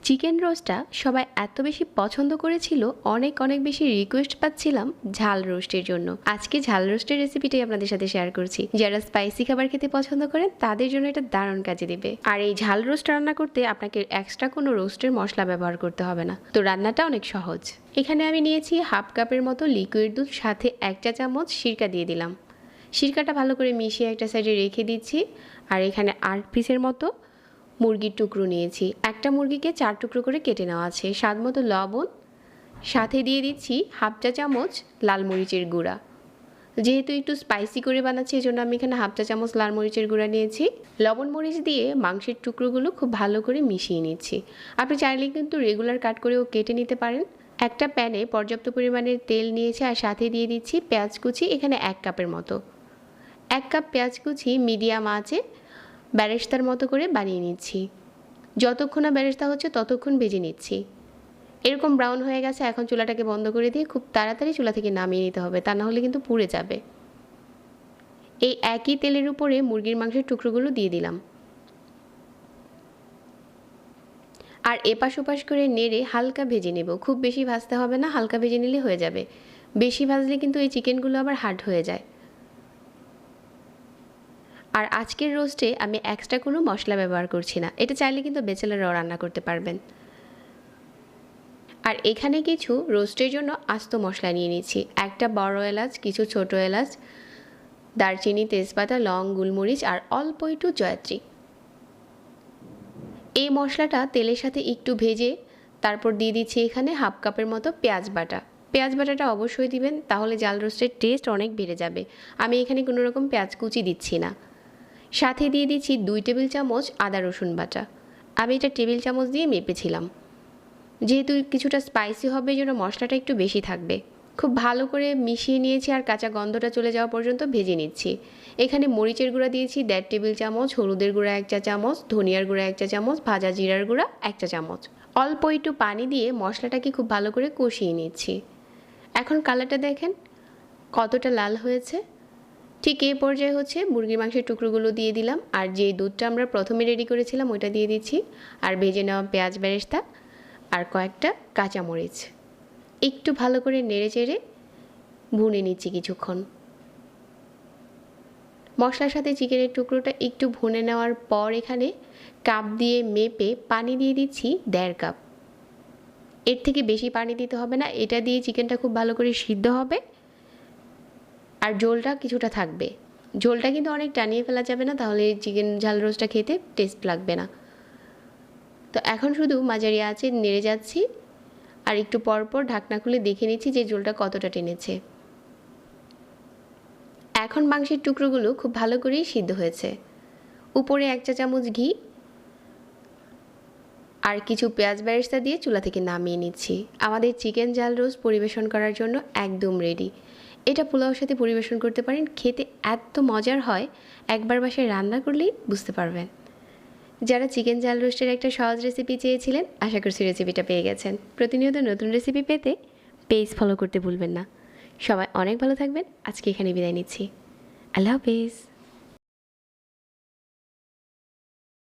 Chicken রোস্টটা সবাই এত বেশি পছন্দ করেছিল, অনেক বেশি রিকোয়েস্ট পাচ্ছিলাম ঝাল রোস্টের জন্য। আজকে ঝাল রোস্টের রেসিপিটাই আপনাদের সাথে শেয়ার করছি। যারা স্পাইসি খাবার খেতে পছন্দ করেন তাদের জন্য এটা দারুণ কাজে দেবে। আর এই ঝাল রোস্ট রান্না করতে আপনাকে এক্সট্রা কোনো রোস্টের মশলা ব্যবহার করতে হবে না, তো রান্নাটা অনেক সহজ। এখানে আমি নিয়েছি হাফ কাপের মতো লিকুইড দুধ, সাথে 1 চা চামচ সিরকা দিয়ে দিলাম। সিরকাটা ভালো করে মিশিয়ে একটা সাইডে রেখে দিচ্ছি। আর এখানে 8 পিসের মতো মুরগির টুকরো নিয়েছি। একটা মুরগিকে 4 টুকরো করে কেটে নেওয়া আছে। স্বাদ মতো লবণ, সাথে দিয়ে দিচ্ছি হাফ চা চামচ লাল মরিচের গুঁড়া। যেহেতু একটু স্পাইসি করে বানাচ্ছি, এজন্য আমি এখানে হাফ চা চামচ লাল মরিচের গুঁড়া নিয়েছি। লবণ মরিচ দিয়ে মাংসের টুকরোগুলো খুব ভালো করে মিশিয়ে নিচ্ছি। আপনি চাইলে কিন্তু রেগুলার কাট করেও কেটে নিতে পারেন। একটা প্যানে পর্যাপ্ত পরিমাণের তেল নিয়েছি, আর সাথে দিয়ে দিচ্ছি পেঁয়াজ কুচি, এখানে 1 কাপের মতো। 1 কাপ পেঁয়াজ কুচি মিডিয়াম আঁচে বেরেস্তার মতো করে বানিয়ে নিচ্ছি। যতক্ষণ না বেরেস্তা হচ্ছে ততক্ষণ ভেজে নিচ্ছি। এরকম ব্রাউন হয়ে গেছে, এখন চুলাটাকে বন্ধ করে দিয়ে খুব তাড়াতাড়ি চুলা থেকে নামিয়ে নিতে হবে, তা না হলে কিন্তু পুড়ে যাবে। এই একই তেলের উপরে মুরগির মাংসের টুকরোগুলো দিয়ে দিলাম, আর এপাশ ওপাশ করে নেড়ে হালকা ভেজে নেব। খুব বেশি ভাজতে হবে না, হালকা ভেজে নিলে হয়ে যাবে। বেশি ভাজলে কিন্তু এই চিকেনগুলো আবার হার্ড হয়ে যায়। আর আজকের রোস্টে আমি এক্সট্রা কোনো মশলা ব্যবহার করছি না, এটা চাইলে কিন্তু ব্যাচেলাররাও রান্না করতে পারবেন। আর এখানে কিছু রোস্টের জন্য আস্ত মশলা নিয়ে নিচ্ছি। একটা বড় এলাচ, কিছু ছোট এলাচ, দারচিনি, তেজপাতা, লং, গোলমরিচ আর অল্প একটু জয়ত্রী। এই মশলাটা তেলের সাথে একটু ভেজে তারপর দিয়ে দিচ্ছি এখানে হাফ কাপের মতো পেঁয়াজ বাটা। পেঁয়াজ বাটাটা অবশ্যই দিবেন, তাহলে জাল রোস্টের টেস্ট অনেক বেড়ে যাবে। আমি এখানে কোনো রকম পেঁয়াজ কুচি দিচ্ছি না। সাথে দিয়ে দিচ্ছি 2 টেবিল চামচ আদা রসুন বাটা। আমি এটা টেবিল চামচ দিয়ে মেপেছিলাম। যেহেতু কিছুটা স্পাইসি হবে, এই জন্য মশলাটা একটু বেশি থাকবে। খুব ভালো করে মিশিয়ে নিয়েছি, আর কাঁচা গন্ধটা চলে যাওয়া পর্যন্ত ভেজে নিচ্ছি। এখানে মরিচের গুঁড়া দিয়েছি 1.5 টেবিল চামচ, হলুদের গুঁড়া 1 চা চামচ, ধনিয়ার গুঁড়া 1 চা চামচ, ভাজা জিরার গুঁড়া 1 চা চামচ। অল্প একটু পানি দিয়ে মশলাটাকে খুব ভালো করে কষিয়ে নিচ্ছি। এখন কালারটা দেখেন কতটা লাল হয়েছে। ঠিক এই পর্যায়ে হচ্ছে মুরগির মাংসের টুকরোগুলো দিয়ে দিলাম, আর যে দুধটা আমরা প্রথমে রেডি করেছিলাম ওইটা দিয়ে দিচ্ছি, আর ভেজে নেওয়া পেঁয়াজ বেরেস্তা আর কয়েকটা কাঁচামরিচ। একটু ভালো করে নেড়ে চেড়ে ভুনে নিচ্ছি কিছুক্ষণ। মশলার সাথে চিকেনের টুকরোটা একটু ভুনে নেওয়ার পর এখানে কাপ দিয়ে মেপে পানি দিয়ে দিচ্ছি 1.5 কাপ। এর থেকে বেশি পানি দিতে হবে না, এটা দিয়ে চিকেনটা খুব ভালো করে সিদ্ধ হবে, আর ঝোলটা কিছুটা থাকবে। ঝোলটা কিন্তু অনেক টানিয়ে ফেলা যাবে না, তাহলে চিকেন ঝাল রোস্টটা খেতে টেস্ট লাগবে না। তো এখন শুধু মাঝারি আঁচে নেড়ে যাচ্ছি, আর একটু পরপর ঢাকনা খুলে দেখে নিচ্ছি যে ঝোলটা কতটা টেনেছে। এখন মাংসের টুকরোগুলো খুব ভালো করেই সিদ্ধ হয়েছে। উপরে 1 চা চামচ ঘি আর কিছু পেঁয়াজ বেরেস্তা দিয়ে চুলা থেকে নামিয়ে নিচ্ছি। আমাদের চিকেন ঝাল রোস্ট পরিবেশন করার জন্য একদম রেডি। এটা পোলাওর সাথে পরিবেশন করতে পারেন, খেতে এত মজার হয়, একবার বাসায় রান্না করলেই বুঝতে পারবেন। যারা চিকেন ঝাল রোস্টের একটা সহজ রেসিপি চেয়েছিলেন, আশা করছি রেসিপিটা পেয়ে গেছেন। প্রতিনিয়ত নতুন রেসিপি পেতে পেজ ফলো করতে ভুলবেন না। সবাই অনেক ভালো থাকবেন। আজকে এখানে বিদায় নিচ্ছি। আল্লাহ হাফেজ।